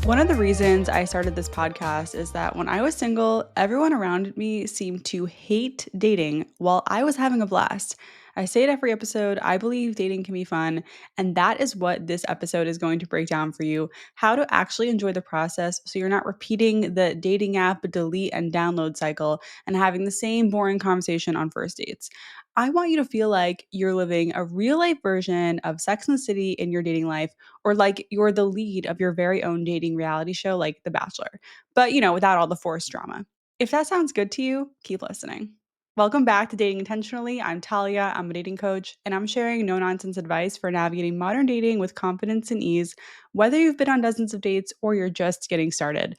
One of the reasons I started this podcast is that when I was single, everyone around me seemed to hate dating while I was having a blast. I say it every episode, I believe dating can be fun, and that is what this episode is going to break down for you how to actually enjoy the process so you're not repeating the dating app delete and download cycle and having the same boring conversation on first dates. I want you to feel like you're living a real life version of Sex and the City in your dating life or like you're the lead of your very own dating reality show like The Bachelor, but without all the forced drama. If that sounds good to you, keep listening. Welcome back to Dating Intentionally. I'm Talia, I'm a dating coach, and I'm sharing no nonsense advice for navigating modern dating with confidence and ease, whether you've been on dozens of dates or you're just getting started.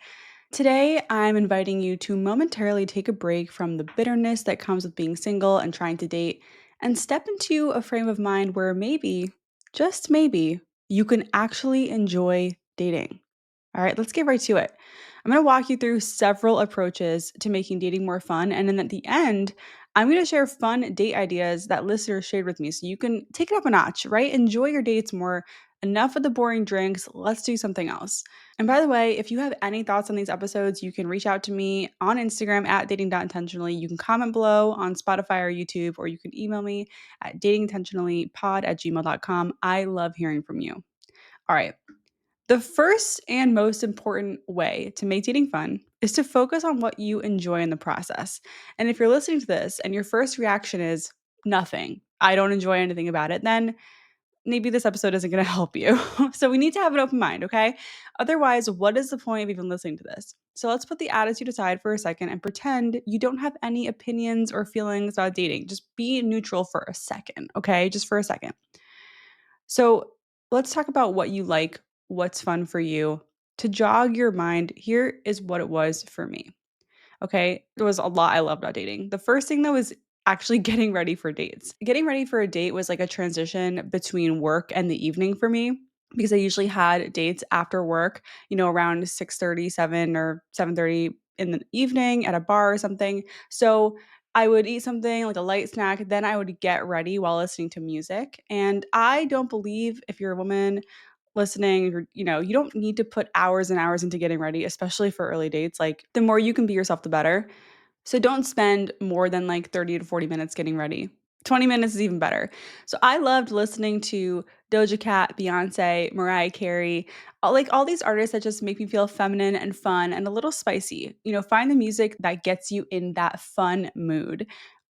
Today, I'm inviting you to momentarily take a break from the bitterness that comes with being single and trying to date and step into a frame of mind where maybe, just maybe, you can actually enjoy dating. All right, let's get right to it. I'm going to walk you through several approaches to making dating more fun. And then at the end, I'm going to share fun date ideas that listeners shared with me so you can take it up a notch, right? Enjoy your dates more. Enough of the boring drinks. Let's do something else. And by the way, if you have any thoughts on these episodes, you can reach out to me on Instagram at dating.intentionally. You can comment below on Spotify or YouTube, or you can email me at datingintentionallypod@gmail.com. I love hearing from you. All right. The first and most important way to make dating fun is to focus on what you enjoy in the process. And if you're listening to this and your first reaction is nothing, I don't enjoy anything about it, then maybe this episode isn't going to help you. So we need to have an open mind, okay? Otherwise, what is the point of even listening to this? So let's put the attitude aside for a second and pretend you don't have any opinions or feelings about dating. Just be neutral for a second, okay? Just for a second. So let's talk about what you like, what's fun for you. To jog your mind, here is what it was for me. Okay. There was a lot I loved about dating. The first thing though is actually getting ready for dates. Getting ready for a date was like a transition between work and the evening for me because I usually had dates after work, around 6:30, 7 or 7:30 in the evening at a bar or something. So I would eat something like a light snack, then I would get ready while listening to music. And I don't believe if you're a woman listening, you don't need to put hours and hours into getting ready, especially for early dates. Like the more you can be yourself, the better. So don't spend more than like 30 to 40 minutes getting ready. 20 minutes is even better. So I loved listening to Doja Cat, Beyonce, Mariah Carey, like all these artists that just make me feel feminine and fun and a little spicy. Find the music that gets you in that fun mood.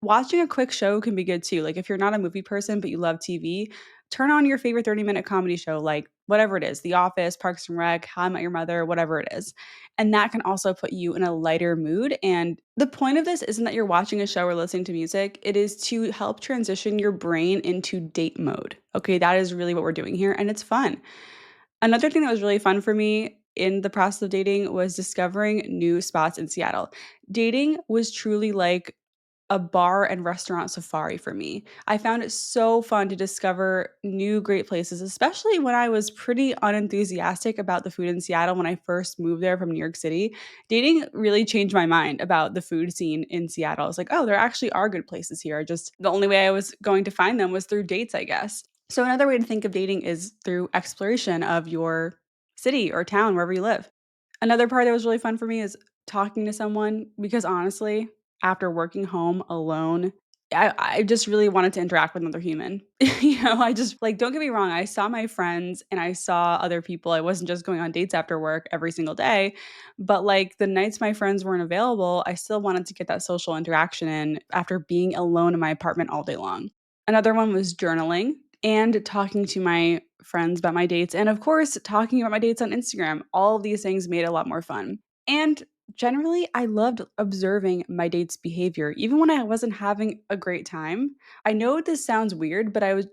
Watching a quick show can be good too. Like if you're not a movie person but you love TV, turn on your favorite 30-minute comedy show, like whatever it is, The Office, Parks and Rec, How I Met Your Mother, whatever it is. And that can also put you in a lighter mood. And the point of this isn't that you're watching a show or listening to music, it is to help transition your brain into date mode. Okay, that is really what we're doing here. And it's fun. Another thing that was really fun for me in the process of dating was discovering new spots in Seattle. Dating was truly like a bar and restaurant safari for me. I found it so fun to discover new great places, especially when I was pretty unenthusiastic about the food in Seattle when I first moved there from New York City. Dating really changed my mind about the food scene in Seattle. I was like, oh, there actually are good places here. Just the only way I was going to find them was through dates, I guess. So another way to think of dating is through exploration of your city or town, wherever you live. Another part that was really fun for me is talking to someone because honestly, after working home alone, I just really wanted to interact with another human. I just like, don't get me wrong, I saw my friends and I saw other people. I wasn't just going on dates after work every single day, but like the nights my friends weren't available, I still wanted to get that social interaction in after being alone in my apartment all day long. Another one was journaling and talking to my friends about my dates, and of course, talking about my dates on Instagram. All of these things made it a lot more fun. And generally, I loved observing my date's behavior, even when I wasn't having a great time. I know this sounds weird, but I was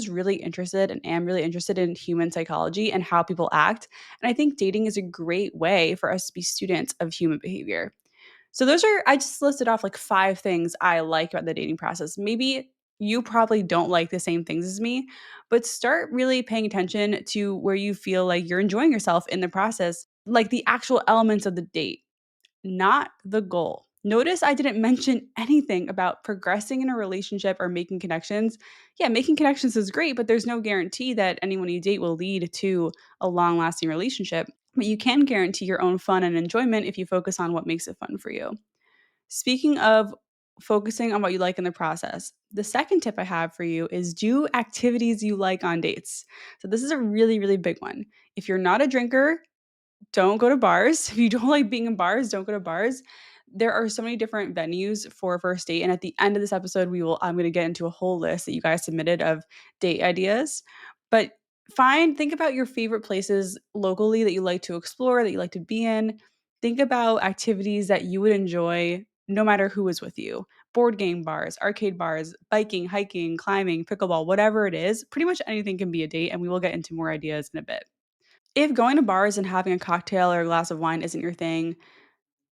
really interested and am really interested in human psychology and how people act. And I think dating is a great way for us to be students of human behavior. So I just listed off like 5 things I like about the dating process. Maybe you probably don't like the same things as me, but start really paying attention to where you feel like you're enjoying yourself in the process, like the actual elements of the date, not the goal. Notice I didn't mention anything about progressing in a relationship or making connections. Yeah, making connections is great, but there's no guarantee that anyone you date will lead to a long lasting relationship. but you can guarantee your own fun and enjoyment if you focus on what makes it fun for you. Speaking of focusing on what you like in the process, the second tip I have for you is do activities you like on dates. So, this is a really, really big one. If you're not a drinker, don't go to bars. If you don't like being in bars, don't go to bars. There are so many different venues for a first date. And at the end of this episode, I'm going to get into a whole list that you guys submitted of date ideas. But think about your favorite places locally that you like to explore, that you like to be in. Think about activities that you would enjoy no matter who is with you. Board game bars, arcade bars, biking, hiking, climbing, pickleball, whatever it is, pretty much anything can be a date. And we will get into more ideas in a bit. If going to bars and having a cocktail or a glass of wine isn't your thing,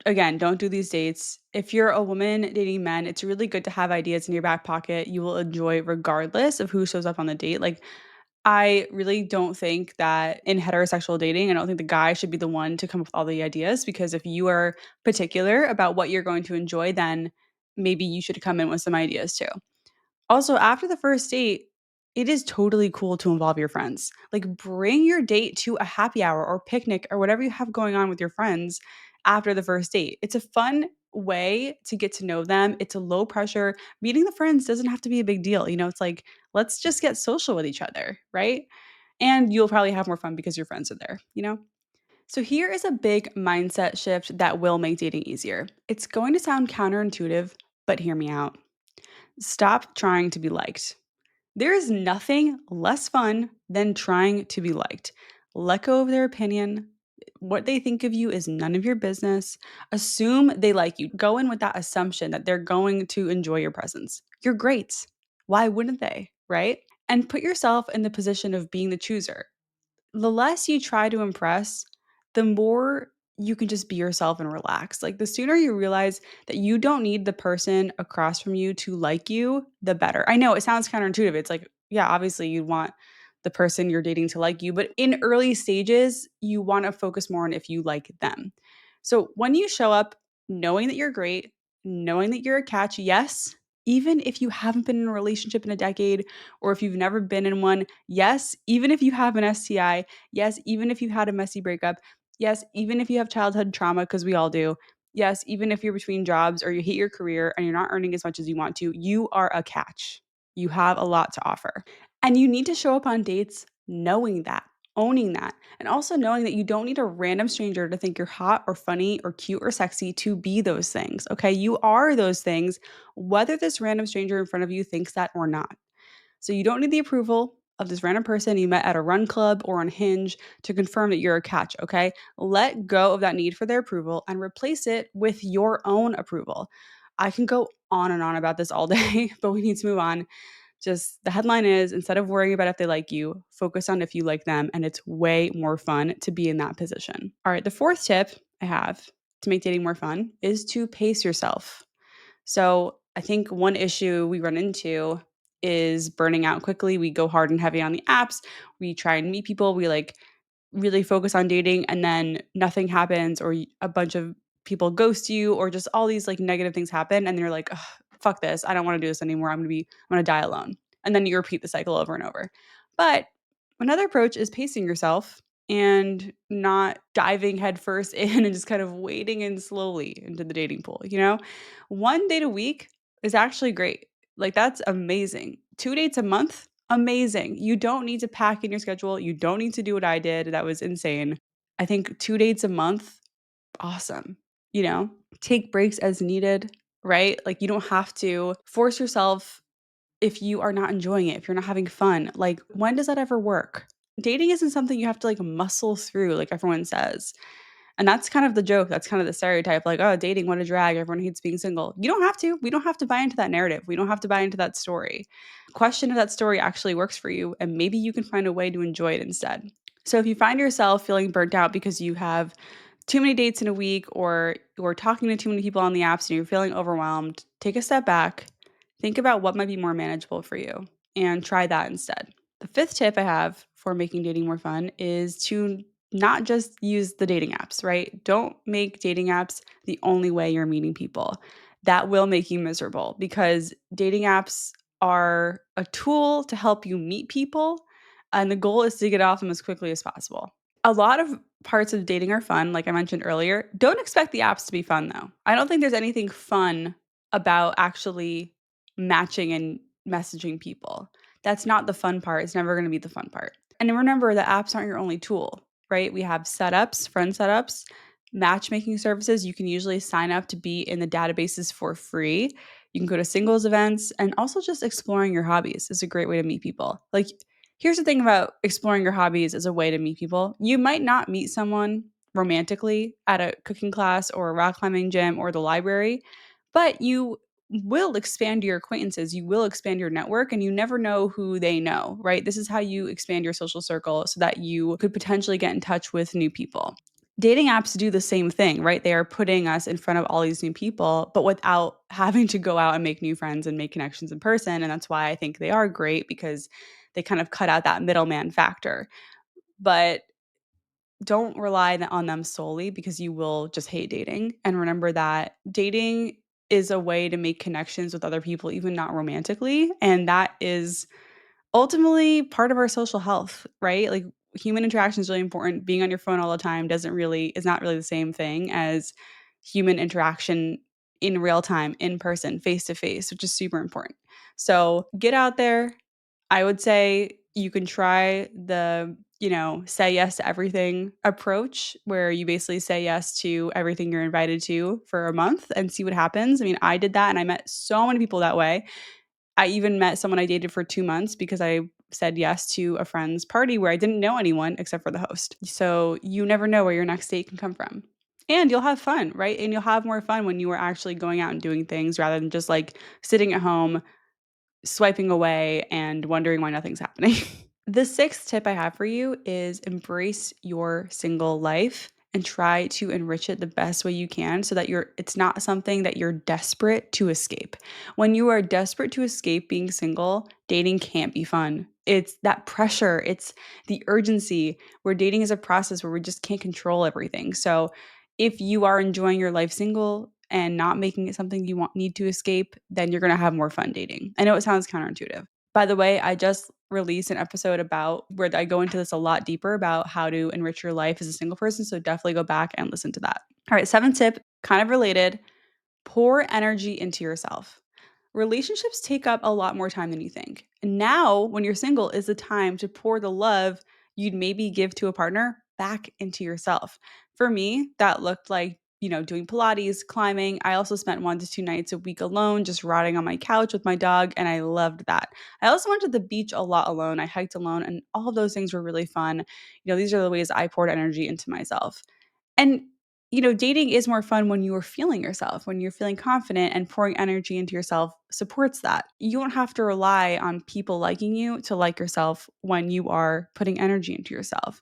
again, don't do these dates. If you're a woman dating men, it's really good to have ideas in your back pocket you will enjoy regardless of who shows up on the date. Like, I really don't think that in heterosexual dating, I don't think the guy should be the one to come up with all the ideas, because if you are particular about what you're going to enjoy, then maybe you should come in with some ideas too. Also, after the first date, it is totally cool to involve your friends. Like, bring your date to a happy hour or picnic or whatever you have going on with your friends after the first date. It's a fun way to get to know them. It's a low pressure. Meeting the friends doesn't have to be a big deal. It's like, let's just get social with each other, right? And you'll probably have more fun because your friends are there? So, here is a big mindset shift that will make dating easier. It's going to sound counterintuitive, but hear me out. Stop trying to be liked. There is nothing less fun than trying to be liked. Let go of their opinion. What they think of you is none of your business. Assume they like you. Go in with that assumption that they're going to enjoy your presence. You're great. Why wouldn't they? Right? And put yourself in the position of being the chooser. The less you try to impress, the more you can just be yourself and relax. Like, the sooner you realize that you don't need the person across from you to like you, the better. I know it sounds counterintuitive. It's like, yeah, obviously you want the person you're dating to like you, but in early stages, you want to focus more on if you like them. So when you show up knowing that you're great, knowing that you're a catch, yes, even if you haven't been in a relationship in a decade or if you've never been in one, yes, even if you have an STI, yes, even if you had a messy breakup, yes, even if you have childhood trauma, because we all do, yes, even if you're between jobs or you hate your career and you're not earning as much as you want to, you are a catch. You have a lot to offer. And you need to show up on dates knowing that, owning that, and also knowing that you don't need a random stranger to think you're hot or funny or cute or sexy to be those things. Okay. You are those things, whether this random stranger in front of you thinks that or not. So you don't need the approval of this random person you met at a run club or on Hinge to confirm that you're a catch, okay? Let go of that need for their approval and replace it with your own approval. I can go on and on about this all day, but we need to move on. Just the headline is, instead of worrying about if they like you, focus on if you like them, and it's way more fun to be in that position. All right, the fourth tip I have to make dating more fun is to pace yourself. So I think one issue we run into is burning out quickly. We go hard and heavy on the apps. We try and meet people. We like really focus on dating, and then nothing happens, or a bunch of people ghost you, or just all these like negative things happen. And you're like, "Ugh, fuck this. I don't want to do this anymore. I'm going to die alone." And then you repeat the cycle over and over. But another approach is pacing yourself and not diving headfirst in and just kind of wading in slowly into the dating pool. One date a week is actually great. Like, that's amazing. 2 dates a month, amazing. You don't need to pack in your schedule. You don't need to do what I did. That was insane. I think 2 dates a month, awesome. You know, take breaks as needed, right? Like, you don't have to force yourself if you are not enjoying it, if you're not having fun. Like, when does that ever work? Dating isn't something you have to like muscle through, like everyone says. And that's kind of the joke. That's kind of the stereotype, like, oh, dating, what a drag. Everyone hates being single. You don't have to. We don't have to buy into that narrative. We don't have to buy into that story. Question if that story actually works for you, and maybe you can find a way to enjoy it instead. So if you find yourself feeling burnt out because you have too many dates in a week, or you're talking to too many people on the apps and you're feeling overwhelmed, take a step back, think about what might be more manageable for you, and try that instead. The fifth tip I have for making dating more fun is to not just use the dating apps, right? Don't make dating apps the only way you're meeting people. That will make you miserable, because dating apps are a tool to help you meet people, and the goal is to get off them as quickly as possible. A lot of parts of dating are fun, like I mentioned earlier. Don't expect the apps to be fun, though. I don't think there's anything fun about actually matching and messaging people. That's not the fun part. It's never going to be the fun part. And remember, the apps aren't your only tool, right? We have setups, friend setups, matchmaking services. You can usually sign up to be in the databases for free. You can go to singles events, and also just exploring your hobbies is a great way to meet people. Like, here's the thing about exploring your hobbies as a way to meet people. You might not meet someone romantically at a cooking class or a rock climbing gym or the library, but you will expand your acquaintances, you will expand your network, and you never know who they know, right? This is how you expand your social circle so that you could potentially get in touch with new people. Dating apps do the same thing, right? They are putting us in front of all these new people, but without having to go out and make new friends and make connections in person. And that's why I think they are great, because they kind of cut out that middleman factor. But don't rely on them solely, because you will just hate dating. And remember that dating is a way to make connections with other people, even not romantically. And that is ultimately part of our social health, right? Like, human interaction is really important. Being on your phone all the time is not really the same thing as human interaction in real time, in person, face to face, which is super important. So get out there. I would say you can try the, say yes to everything approach, where you basically say yes to everything you're invited to for a month and see what happens. I mean, I did that and I met so many people that way. I even met someone I dated for 2 months because I said yes to a friend's party where I didn't know anyone except for the host. So you never know where your next date can come from. And you'll have fun, right? And you'll have more fun when you are actually going out and doing things rather than just like sitting at home, swiping away, and wondering why nothing's happening. The sixth tip I have for you is embrace your single life and try to enrich it the best way you can, so that it's not something that you're desperate to escape. When you are desperate to escape being single, dating can't be fun. It's that pressure, it's the urgency, where dating is a process where we just can't control everything. So if you are enjoying your life single and not making it something you need to escape, then you're going to have more fun dating. I know it sounds counterintuitive. By the way, I just released an episode about where I go into this a lot deeper about how to enrich your life as a single person. So definitely go back and listen to that. All right, seventh tip, kind of related: pour energy into yourself. Relationships take up a lot more time than you think. And now, when you're single, is the time to pour the love you'd maybe give to a partner back into yourself. For me, that looked like, doing Pilates, climbing. I also spent 1 to 2 nights a week alone, just rotting on my couch with my dog, and I loved that. I also went to the beach a lot alone. I hiked alone, and all of those things were really fun. These are the ways I poured energy into myself. And, dating is more fun when you are feeling yourself, when you're feeling confident, and pouring energy into yourself supports that. You don't have to rely on people liking you to like yourself when you are putting energy into yourself.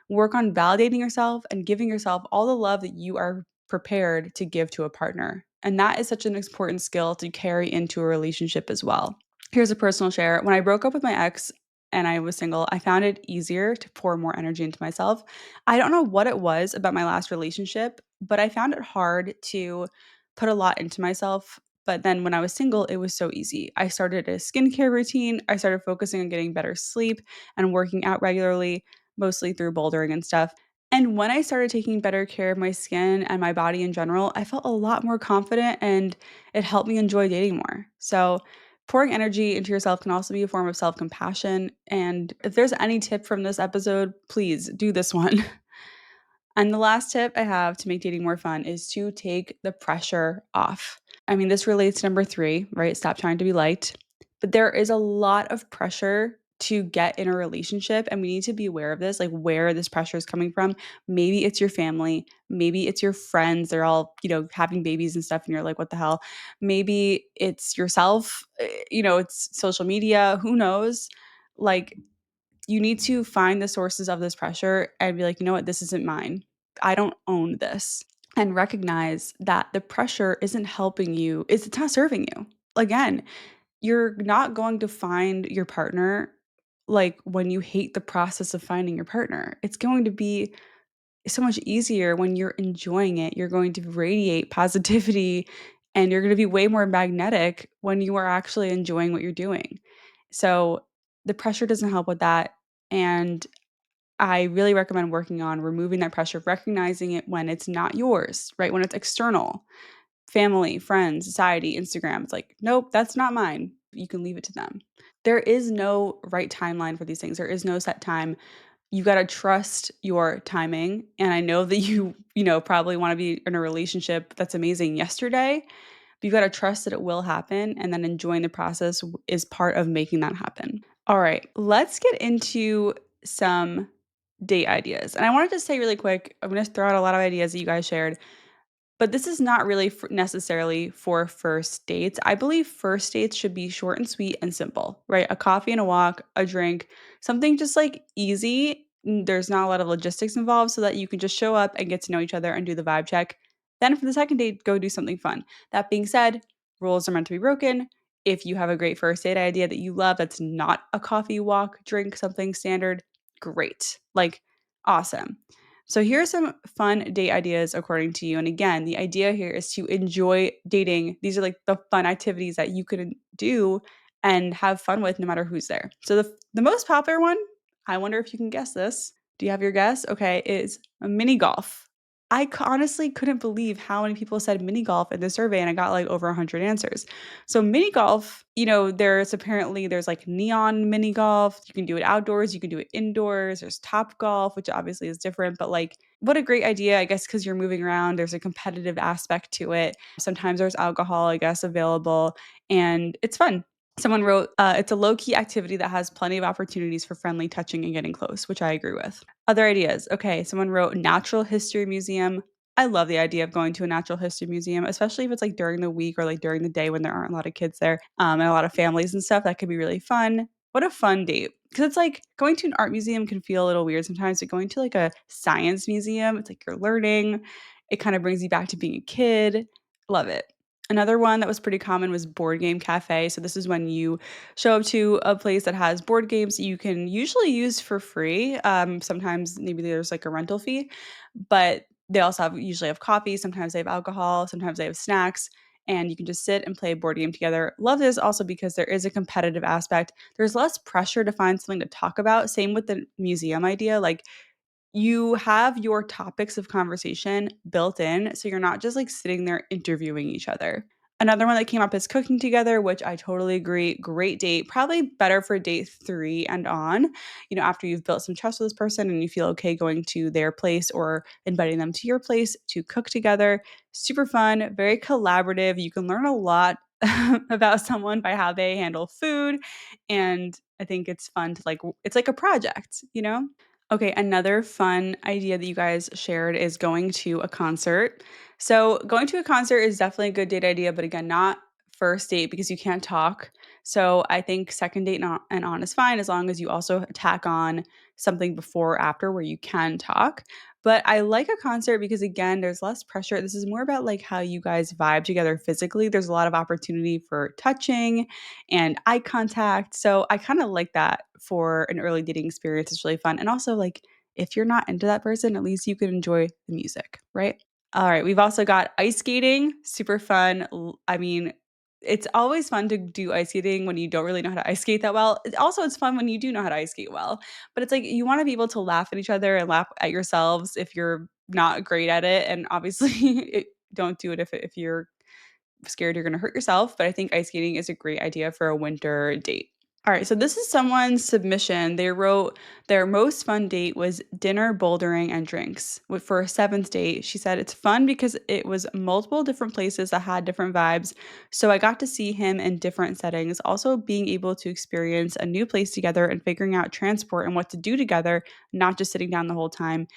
Work on validating yourself and giving yourself all the love that you are prepared to give to a partner. And that is such an important skill to carry into a relationship as well. Here's a personal share. When I broke up with my ex and I was single, I found it easier to pour more energy into myself. I don't know what it was about my last relationship, but I found it hard to put a lot into myself. But then when I was single, it was so easy. I started a skincare routine. I started focusing on getting better sleep and working out regularly, mostly through bouldering and stuff. And when I started taking better care of my skin and my body in general, I felt a lot more confident, and it helped me enjoy dating more. So, pouring energy into yourself can also be a form of self compassion. And if there's any tip from this episode, please do this one. And the last tip I have to make dating more fun is to take the pressure off. I mean, this relates to number three, right? Stop trying to be liked. But there is a lot of pressure to get in a relationship, and we need to be aware of this, like where this pressure is coming from. Maybe it's your family, maybe it's your friends. They're all, having babies and stuff, and you're like, what the hell? Maybe it's yourself, it's social media, who knows? Like, you need to find the sources of this pressure and be like, you know what, this isn't mine. I don't own this. And recognize that the pressure isn't helping you, it's not serving you. Again, you're not going to find your partner like when you hate the process of finding your partner. It's going to be so much easier when you're enjoying it. You're going to radiate positivity, and you're going to be way more magnetic when you are actually enjoying what you're doing. So the pressure doesn't help with that. And I really recommend working on removing that pressure, recognizing it when it's not yours, right? When it's external, family, friends, society, Instagram. It's like, nope, that's not mine. You can leave it to them. There is no right timeline for these things. There is no set time. You got to trust your timing. And I know that probably want to be in a relationship that's amazing yesterday, but you got to trust that it will happen. And then enjoying the process is part of making that happen. All right, let's get into some date ideas. And I wanted to say really quick, I'm going to throw out a lot of ideas that you guys shared. But this is not really necessarily for first dates. I believe first dates should be short and sweet and simple, right? A coffee and a walk, a drink, something just like easy. There's not a lot of logistics involved so that you can just show up and get to know each other and do the vibe check. Then for the second date, go do something fun. That being said, rules are meant to be broken. If you have a great first date idea that you love that's not a coffee, walk, drink, something standard, great. Like, awesome. So here are some fun date ideas according to you. And again, the idea here is to enjoy dating. These are like the fun activities that you can do and have fun with no matter who's there. So the most popular one, I wonder if you can guess this. Do you have your guess? Okay, is a mini golf. Honestly couldn't believe how many people said mini golf in the survey, and I got like over 100 answers. So mini golf, there's like neon mini golf. You can do it outdoors, you can do it indoors. There's top golf, which obviously is different, but like what a great idea, I guess, because you're moving around. There's a competitive aspect to it. Sometimes there's alcohol, I guess, available, and it's fun. Someone wrote, it's a low key activity that has plenty of opportunities for friendly touching and getting close, which I agree with. Other ideas. Okay, someone wrote natural history museum. I love the idea of going to a natural history museum, especially if it's like during the week or like during the day when there aren't a lot of kids there, and a lot of families and stuff. That could be really fun. What a fun date. Because it's like going to an art museum can feel a little weird sometimes, but going to like a science museum, it's like you're learning. It kind of brings you back to being a kid. Love it. Another one that was pretty common was board game cafe. So this is when you show up to a place that has board games that you can usually use for free. Sometimes maybe there's like a rental fee, but they also usually have coffee. Sometimes they have alcohol. Sometimes they have snacks, and you can just sit and play a board game together. Love this also because there is a competitive aspect. There's less pressure to find something to talk about. Same with the museum idea. Like you have your topics of conversation built in, so you're not just like sitting there interviewing each other. Another one that came up is cooking together, which I totally agree. Great date. Probably better for date 3 and on, after you've built some trust with this person and you feel okay going to their place or inviting them to your place to cook together. Super fun, very collaborative. You can learn a lot about someone by how they handle food. And I think it's fun to it's like a project. Okay, another fun idea that you guys shared is going to a concert. So, going to a concert is definitely a good date idea, but again, not first date because you can't talk. So, I think second date and on is fine as long as you also tack on something before or after where you can talk. But I like a concert because again, there's less pressure. This is more about like how you guys vibe together physically. There's a lot of opportunity for touching and eye contact. So I kind of like that for an early dating experience. It's really fun. And also, like, if you're not into that person, at least you can enjoy the music, right? All right. We've also got ice skating, super fun. I mean, it's always fun to do ice skating when you don't really know how to ice skate that well. It's fun when you do know how to ice skate well. But it's like you want to be able to laugh at each other and laugh at yourselves if you're not great at it. And obviously, don't do it if you're scared you're going to hurt yourself, but I think ice skating is a great idea for a winter date. All right, so this is someone's submission. They wrote their most fun date was dinner, bouldering, and drinks. For a seventh date, she said it's fun because it was multiple different places that had different vibes. So I got to see him in different settings. Also, being able to experience a new place together and figuring out transport and what to do together, not just sitting down the whole time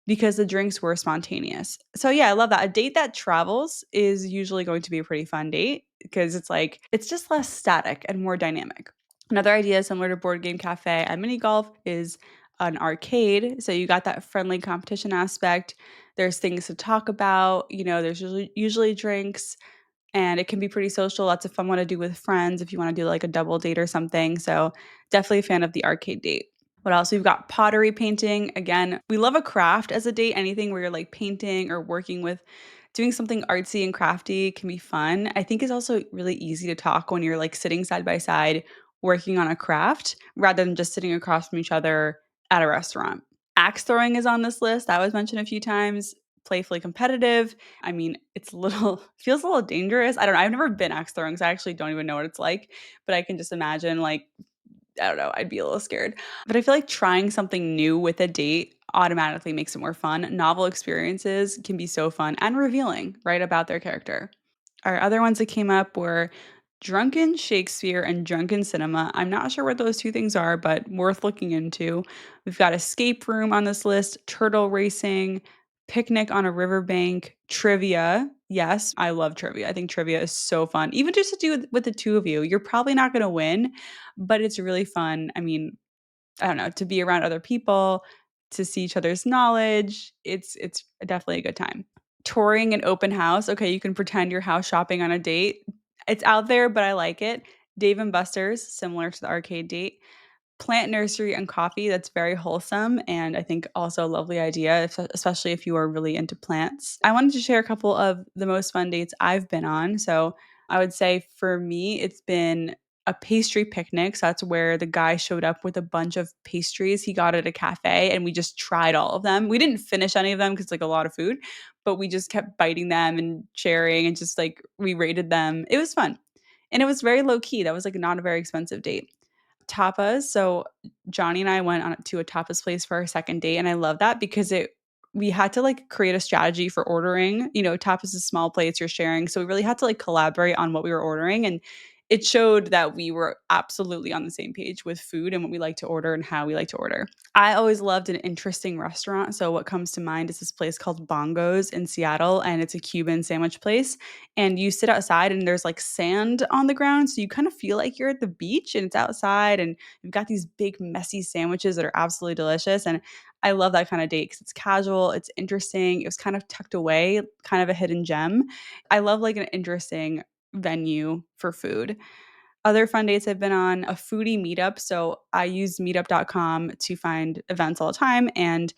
because the drinks were spontaneous. So yeah, I love that. A date that travels is usually going to be a pretty fun date because it's just less static and more dynamic. Another idea similar to board game cafe and mini golf is an arcade. So you got that friendly competition aspect. There's things to talk about, there's usually drinks and it can be pretty social. Lots of fun to do with friends if you want to do like a double date or something. So definitely a fan of the arcade date. What else? We've got pottery painting. Again, we love a craft as a date. Anything where you're like painting or working with doing something artsy and crafty can be fun. I think it's also really easy to talk when you're like sitting side by side working on a craft rather than just sitting across from each other at a restaurant. Axe throwing is on this list. That was mentioned a few times. Playfully competitive. I mean, it's a little feels a little dangerous. I don't know. I've never been axe throwing, so I actually don't even know what it's like. But I can just imagine, like, I don't know, I'd be a little scared. But I feel like trying something new with a date automatically makes it more fun. Novel experiences can be so fun and revealing, right, about their character. Our other ones that came up were Drunken Shakespeare and Drunken Cinema. I'm not sure what those two things are, but worth looking into. We've got Escape Room on this list, Turtle Racing, Picnic on a Riverbank, Trivia. Yes, I love trivia. I think trivia is so fun. Even just to do with the two of you. You're probably not going to win, but it's really fun. I mean, I don't know, to be around other people, to see each other's knowledge. It's definitely a good time. Touring an open house. Okay, you can pretend you're house shopping on a date. It's out there, but I like it. Dave and Buster's, similar to the arcade date. Plant nursery and coffee, that's very wholesome and I think also a lovely idea, especially if you are really into plants. I wanted to share a couple of the most fun dates I've been on. So I would say for me, it's been a pastry picnic. So that's where the guy showed up with a bunch of pastries he got at a cafe and we just tried all of them. We didn't finish any of them because like a lot of food, but we just kept biting them and sharing and just like we rated them. It was fun. And it was very low key. That was like not a very expensive date. Tapas. So Johnny and I went on to a tapas place for our second date, and I love that because it we had to like create a strategy for ordering. You know, tapas is small plates you're sharing, so we really had to like collaborate on what we were ordering, and it showed that we were absolutely on the same page with food and what we like to order and how we like to order. I always loved an interesting restaurant. So what comes to mind is this place called Bongos in Seattle, and it's a Cuban sandwich place. And you sit outside and there's like sand on the ground, so you kind of feel like you're at the beach and it's outside and you've got these big messy sandwiches that are absolutely delicious. And I love that kind of date because it's casual, it's interesting, it was kind of tucked away, kind of a hidden gem. I love like an interesting venue for food. Other fun dates I've been on, a foodie meetup. So I use meetup.com to find events all the time. And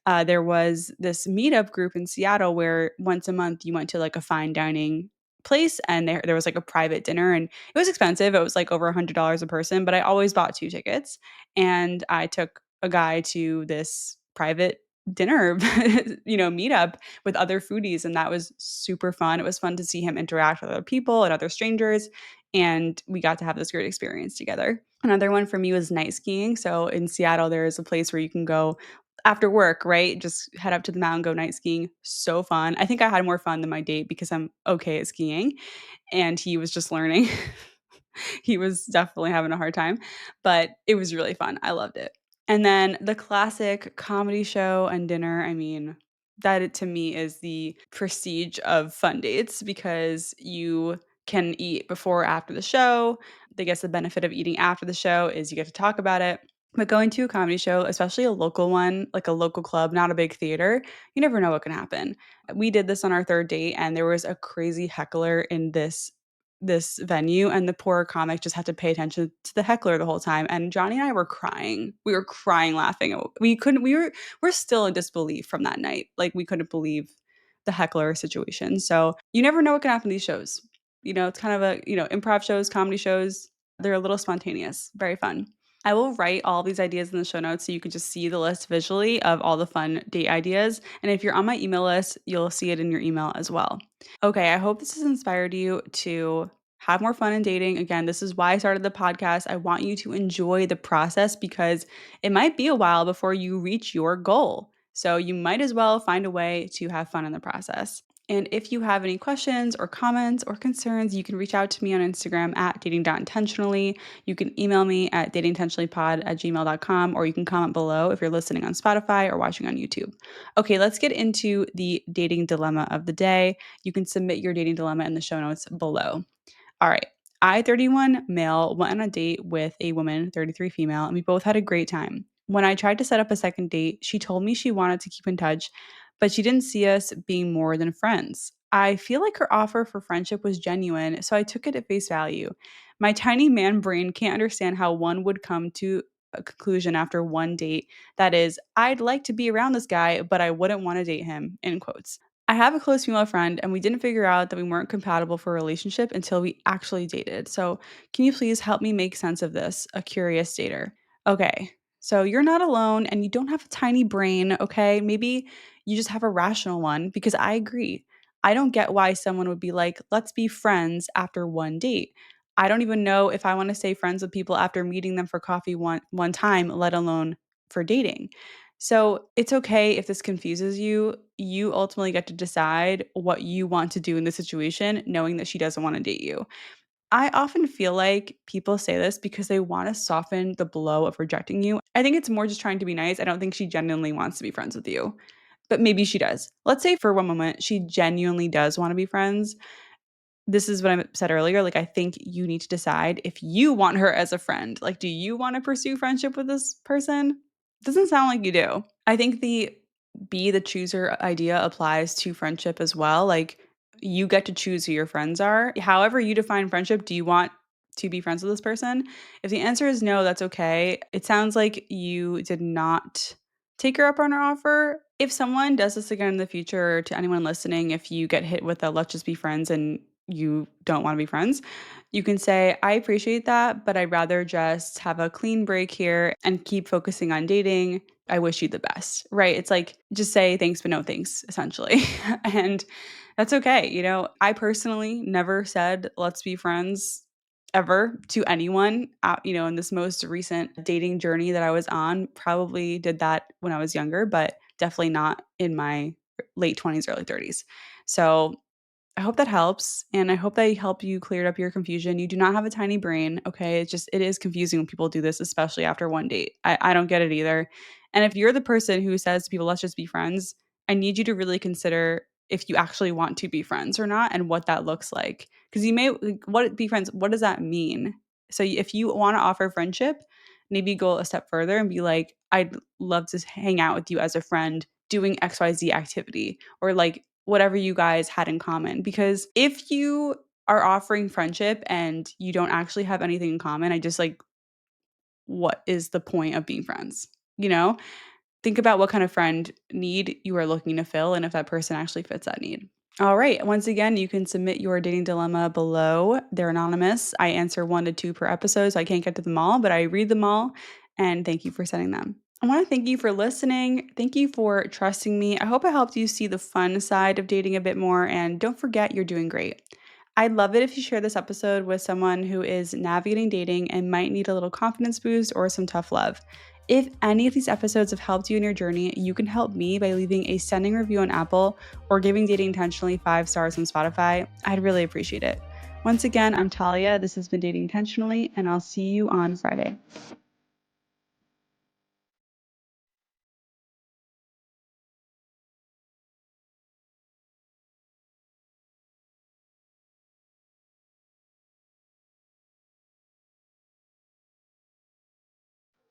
there was this meetup group in Seattle where once a month you went to like a fine dining place and there was like a private dinner and it was expensive. It was like over $100 a person, but I always bought two tickets and I took a guy to this private dinner meetup with other foodies and that was super fun. It was fun to see him interact with other people and other strangers and we got to have this great experience together. Another one for me was night skiing. So in Seattle there is a place where you can go after work, right? Just head up to the mountain, go night skiing. So fun. I think I had more fun than my date because I'm okay at skiing and he was just learning. He was definitely having a hard time, but it was really fun. I loved it. And then the classic comedy show and dinner. I mean, to me is the prestige of fun dates because you can eat before or after the show. I guess the benefit of eating after the show is you get to talk about it. But going to a comedy show, especially a local one, like a local club, not a big theater, you never know what can happen. We did this on our third date and there was a crazy heckler in this venue and the poor comic just had to pay attention to the heckler the whole time and Johnny and I were crying. We were crying laughing. We're still in disbelief from that night. Like we couldn't believe the heckler situation. So you never know what can happen in these shows. You know, it's kind of improv shows, comedy shows. They're a little spontaneous, very fun. I will write all these ideas in the show notes so you can just see the list visually of all the fun date ideas. And if you're on my email list, you'll see it in your email as well. Okay, I hope this has inspired you to have more fun in dating. Again, this is why I started the podcast. I want you to enjoy the process because it might be a while before you reach your goal. So you might as well find a way to have fun in the process. And if you have any questions or comments or concerns, you can reach out to me on Instagram at dating.intentionally. You can email me at datingintentionallypod@gmail.com or you can comment below if you're listening on Spotify or watching on YouTube. Okay, let's get into the dating dilemma of the day. You can submit your dating dilemma in the show notes below. All right. I, 31 male, went on a date with a woman, 33 female, and we both had a great time. When I tried to set up a second date, she told me she wanted to keep in touch, but she didn't see us being more than friends. I feel like her offer for friendship was genuine, so I took it at face value. My tiny man brain can't understand how one would come to a conclusion after one date that is, I'd like to be around this guy, but I wouldn't want to date him, in quotes. I have a close female friend, and we didn't figure out that we weren't compatible for a relationship until we actually dated. So, can you please help me make sense of this? A curious dater. Okay. So you're not alone and you don't have a tiny brain, okay? Maybe you just have a rational one because I agree. I don't get why someone would be like, let's be friends after one date. I don't even know if I want to stay friends with people after meeting them for coffee one time, let alone for dating. So it's okay if this confuses you. You ultimately get to decide what you want to do in the situation, knowing that she doesn't want to date you. I often feel like people say this because they want to soften the blow of rejecting you. I think it's more just trying to be nice. I don't think she genuinely wants to be friends with you, but maybe she does. Let's say for one moment she genuinely does want to be friends. This is what I said earlier. Like, I think you need to decide if you want her as a friend. Like, do you want to pursue friendship with this person? Doesn't sound like you do. I think the be the chooser idea applies to friendship as well. Like, you get to choose who your friends are. However, you define friendship, do you want to be friends with this person? If the answer is no, that's okay. It sounds like you did not take her up on her offer. If someone does this again in the future, to anyone listening, if you get hit with a let's just be friends and you don't want to be friends, you can say, I appreciate that, but I'd rather just have a clean break here and keep focusing on dating. I wish you the best, right? It's like just say thanks, but no thanks, essentially. And that's okay. I personally never said let's be friends ever to anyone. In this most recent dating journey that I was on, probably did that when I was younger, but definitely not in my late 20s, early 30s. So I hope that helps, and I hope that helped you cleared up your confusion. You do not have a tiny brain, okay? It is confusing when people do this, especially after one date. I don't get it either. And if you're the person who says to people, let's just be friends, I need you to really consider if you actually want to be friends or not and what that looks like. Because you may, like, what be friends, what does that mean? So if you want to offer friendship, maybe go a step further and be like, I'd love to hang out with you as a friend doing XYZ activity, or like whatever you guys had in common. Because if you are offering friendship and you don't actually have anything in common, I just like, what is the point of being friends? You know, think about what kind of friend need you are looking to fill and if that person actually fits that need. All right. Once again, you can submit your dating dilemma below. They're anonymous. I answer 1 to 2 per episode, so I can't get to them all, but I read them all. And thank you for sending them. I want to thank you for listening. Thank you for trusting me. I hope I helped you see the fun side of dating a bit more. And don't forget, you're doing great. I'd love it if you share this episode with someone who is navigating dating and might need a little confidence boost or some tough love. If any of these episodes have helped you in your journey, you can help me by leaving a stunning review on Apple or giving Dating Intentionally 5 stars on Spotify. I'd really appreciate it. Once again, I'm Talia. This has been Dating Intentionally, and I'll see you on Friday.